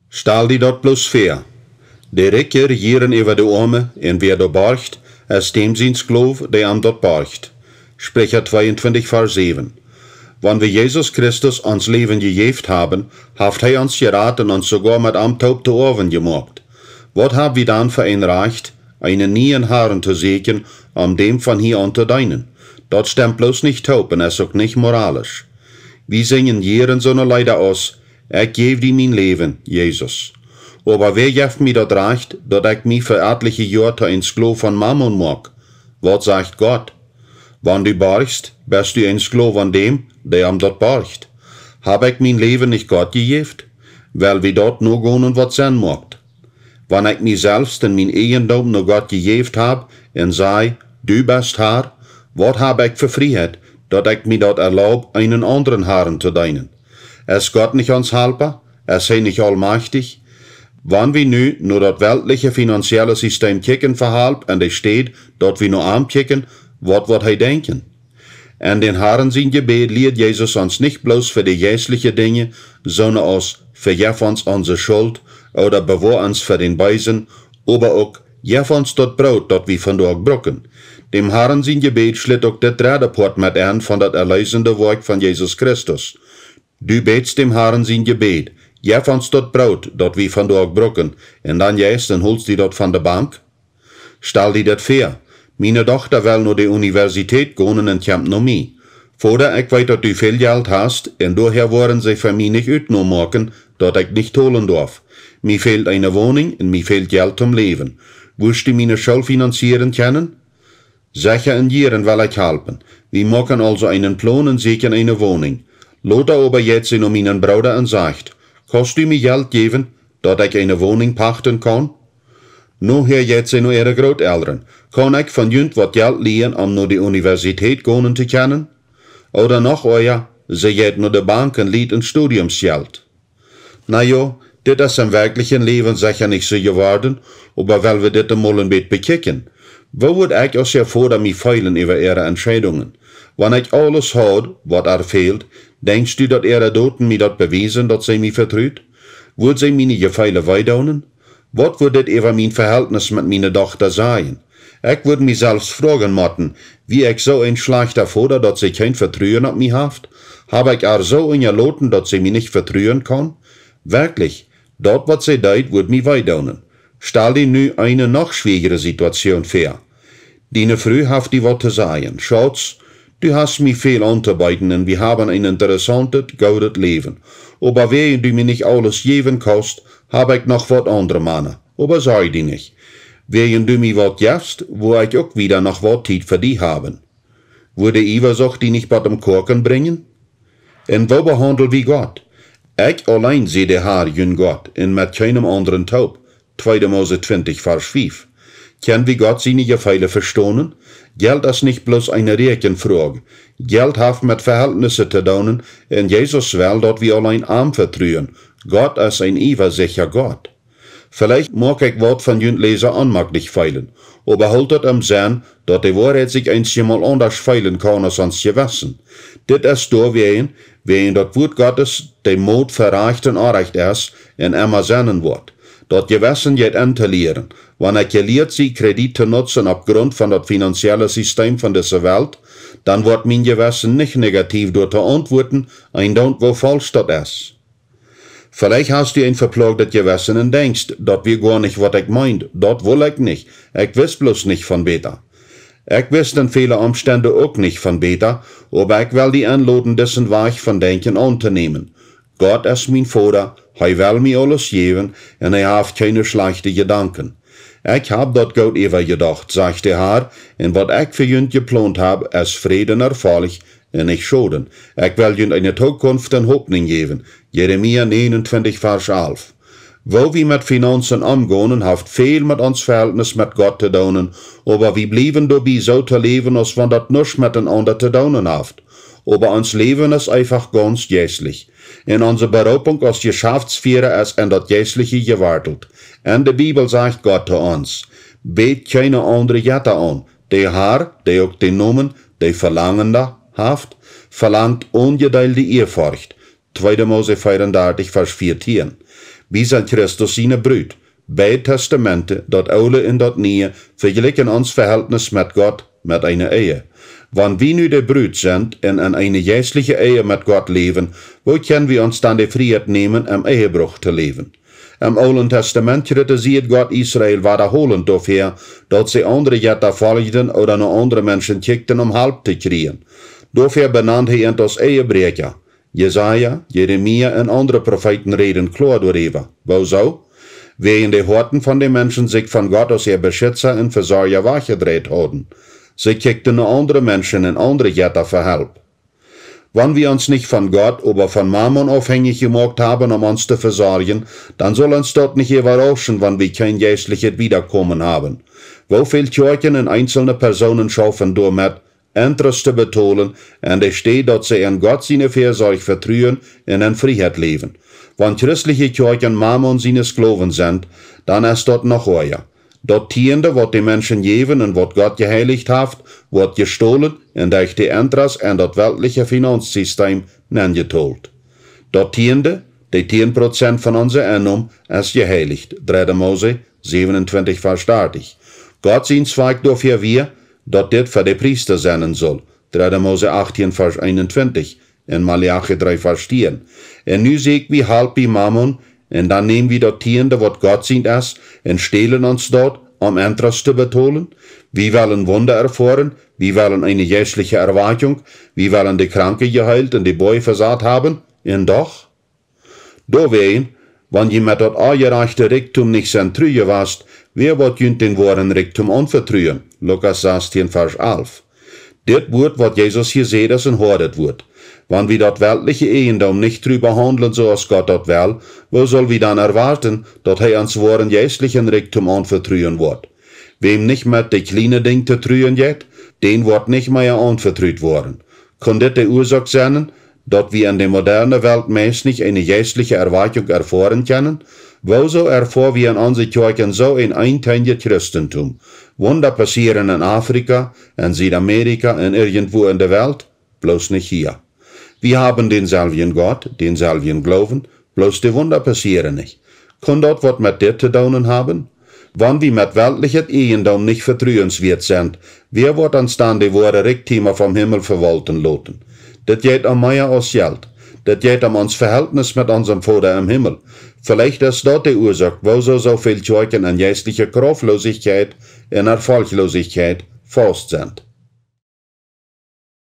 Stel die dat bloß fair. De rijke regieren over de arme en wer dat borgt, es dem ziens geloof, der am dat borgt. Sprecher 22, Vers 7. Wann wir Jesus Christus ans Leben gegeven haben, haft hij uns geraten und sogar mit am Taub te Oven gemacht. Wat hab wir dann für ein Recht, einen neuen Herrn zu sehen, dem von hier an zu dienen? Dat stimmt bloß nicht taub und ist auch nicht moralisch. Wir singen jeren so ne Leider aus, ich gebe dir mein Leben, Jesus. Aber wer gibt mir das Recht, dass ich mich für etliche Jahre ein Sklave von Mammon mag? Was sagt Gott? Wenn du borgst, bist du ein Sklave an dem, der am dort borgt. Hab ich mein Leben nicht Gott gegeben? Weil wir dort nur gehen und was sein mag. Wenn ich mich selbst in mein Eigendom nur Gott gegeben hab und sei, du bist Herr, was hab ich für Freiheit, dass ich mir dort erlaub, einen anderen Herrn zu dienen? Ist Gott nicht uns Helfer? Ist er nicht allmächtig? Wenn wir nur das weltliche finanzielle System kicken verhalb und es steht, dort wir nur ankicken, was wird er denken? Und den Herrn sein Gebet lehrt Jesus uns nicht bloß für die jährlichen Dinge, sondern auch vergib uns unsere Schuld oder bewahr uns für den Beisen, aber auch gib uns das Brot, das wir von dort brücken. Dem Herrn sein Gebet schlitt auch der dritte Part mit an von das erlösende Werk von Jesus Christus. Du betst dem Herrn sein Gebet, gib uns das Brot, das wir von dort brücken, und dann gehst und holst die dort von der Bank. Stell dir das fair. Meine Tochter will nur die Universität gehen und kommt noch mich. Vorder ich weiß, dass du viel Geld hast, und daher wollen sie für mich nicht utgenommen machen, dass ich nicht holen darf. Mir fehlt eine Wohnung und mir fehlt Geld zum Leben. Willst du meine Schule finanzieren können? Sicher in Jahren will ich helfen. Wir machen also einen Plan und sichern eine Wohnung. Lothar aber jetzt in meinen Bruder und sagt, kannst du mir Geld geben, dass ich eine Wohnung pachten kann? Nur hier jetzt in ihre Großeltern. Kann ich von jünd wat Geld leihen, nur die Universität gehen zu können? Oder noch euer, sie geht nur die Bank und liet ein Studiumsgeld. Na ja, das ist im wirklichen Leben sicher nicht so geworden, aber weil wir das mal ein bisschen bekicken. Wo würd ich als ja vor mich feilen über ihre Entscheidungen? Wenn ich alles hat, was fehlt, denkst du, dass ihre Doten mir das bewiesen, dass sie mich vertrüht? Würd sie meine Gefeile weidaunen? Was würde das über mein Verhältnis mit meiner Tochter sein? Ich würde mich selbst fragen müssen, wie ich so ein schlechter Vater, dass sie kein Vertrauen auf mich haft? Habe ich auch so ingelaten, dass sie mich nicht vertrauen kann? Wirklich, dort, was sie deut, würde mich weidaunen. Stell dir nu eine noch schwierigere Situation vor. Deine Frau haft die was zu sagen. Schatz, du hast mich viel anzuarbeiten und wir haben ein interessantes, gutes Leben. Aber wenn du mir nicht alles geben kannst, habe ich noch was andere Mannen. Aber sei die nicht. Wenn du mir was gibst, wo ich auch wieder noch was Zeit für die haben. Würde Eifersucht die nicht bei dem Korken bringen? Und wo behandelt wie Gott? Ich allein sehe der Herr jün Gott und mit keinem anderen taub. 2. Mose 20, Vers 5. Können wir Gott seine Gefeile verstehen? Geld ist nicht bloß eine Rechenfrage. Geld hat mit Verhältnissen zu tun, und Jesus will, dass wir allein arm vertrauen. Gott ist ein übersicher Gott. Vielleicht mag ich Wort von jünd Leser anmaglich feilen, aber haltet im Sinn, dass die Wahrheit sich einmal anders feilen kann als ans Gewissen. Dit ist da wenn das Wort Gottes dem Mut verreicht und anrecht ist, in immer seinen wird. Dat Gewissen geht anzulieren. Wenn ich gelehrt sie, Kredit zu nutzen aufgrund von das finanzielle System von dieser Welt, dann wird mein Gewissen nicht negativ durch zu antworten, ein Don't, wo falsch das ist. Vielleicht hast du ein verplagtes Gewissen und denkst, dat wir gar nicht, was ich meint. Dat will ich nicht. Ich weiß bloß nicht von Beta. Ich weiß in vielen Umständen auch nicht von Beta, aber ich will die anladen, diesen Weg von Denken anzunehmen. Gott ist mein Vater, er will mir alles geben, und er hat keine schlechten Gedanken. Ich hab dat Gott übergedacht, sagt der Herr, und wat ich für jünd geplant hab, ist Frieden erfreulich und nicht Schoden. Ich will jünd eine Zukunft und Hoffnung geben. Jeremia 29, Vers 11. Wo wir mit Finanzen umgehen, hat viel mit uns Verhältnis mit Gott zu tun, aber wir blieben dabei so zu leben, als wenn das nichts miteinander zu tun hat. Aber uns Leben ist einfach ganz jässlich. In unserer Berufung als Geschäftsführer ist in das Jässliche gewartet. In der Bibel sagt Gott zu uns, bet keine andere Jette an. Der Herr, der auch den Namen, der Verlangende haft, verlangt ungedeilte Ehrfurcht. 2. Mose 34, Vers 14. wie zijn Christus seine Brut. Beide Testamente, dat oude en dat nieuwe, vergelijken ons verhältnis met God met eine Ehe. Wann wir nu de Brut sind en in eine geistliche Ehe mit Gott leben, wo können wir uns dann die Freiheit nehmen, im Ehebruch zu leben? Im Alten Testament kritisiert Gott Israel wiederholend dafür, dass sie andere Götter folgten oder noch andere Menschen kickten, Halb zu kriegen. Dafür benannt er ihn als Ehebrecher. Jesaja, Jeremia und andere Propheten reden klar darüber. Wieso? Wegen die Horten von den Menschen sich von Gott als ihr Beschützer und Versorger weggedreht haben. Sie kickten noch andere Menschen und andere Götter für Hilfe. Wenn wir uns nicht von Gott, aber von Mammon abhängig gemacht haben, uns zu versorgen, dann soll uns dort nicht überraschen, wenn wir kein geistliches Wiederkommen haben. Wo viele Kirchen und einzelne Personen schaffen damit, Interesse zu betonen, und es steht, dass sie in Gott seine Fürsorge vertrauen und in Freiheit leben. Wenn christliche Kirchen Mammon seine Sklaven sind, dann ist dort noch höher. Dat Tiende, wat die Menschen geben und wat Gott geheiligt hat, wird gestohlen und durch die Interesse in das weltliche Finanzsystem angetolt. Dat Tiende, die 10% von unser Einnahmen, ist geheiligt. 3. Mose 27, Vers 30. Gott sein Zweig dafür wir, dat dit für die Priester sein soll. 3. Mose 18, Vers 21. In Malachi 3, Vers 4. Und nu seht wie halb wie Mammon, und dann nehmen wir das Tiende, was Gott sind ist, und stehlen uns dort, Interesse zu betonen. Wir wollen Wunder erfahren, wir wollen eine geistliche Erwartung, wir wollen die Kranke geheilt und die Bäume versaat haben, und doch? Deswegen, wenn je mit das angereichte Reichtum nicht sein Trüge warst, wer wird jünt den wahren Reichtum anvertrühen? Lukas 16, Vers 11. Das Wort, was Jesus hier seht, ist und hordet wird. Wenn wir das weltliche Eigendom nicht drüber handeln, so als Gott das will, wo soll wir dann erwarten, dass er uns wahren geistlichen Reichtum anvertrauen wird? Wem nicht mit die kleinen Dinge zu trühen geht, den wird nicht mehr anvertraut worden. Kann das die Ursache sein, dass wir in der modernen Welt meist nicht eine geistliche Erwartung erfahren können? Wieso erfahren wir in unseren Kirchen so ein einteiliges Christentum? Wunder passieren in Afrika, in Südamerika und irgendwo in der Welt, bloß nicht hier. Wir haben denselben Gott, denselben Glauben, bloß die Wunder passieren nicht. Kann dort was mit dir zu tun haben? Wenn wir mit weltlichem Eigendom nicht vertrauenswert sind, wer wird uns dann die wahre Reichtümer vom Himmel verwalten lassen? Das geht um mehr als Geld. Das geht um uns Verhältnis mit unserem Vater im Himmel. Vielleicht ist dort die Ursache, wieso so viele Kirchen an geistlicher Kraftlosigkeit und Erfolglosigkeit fast sind.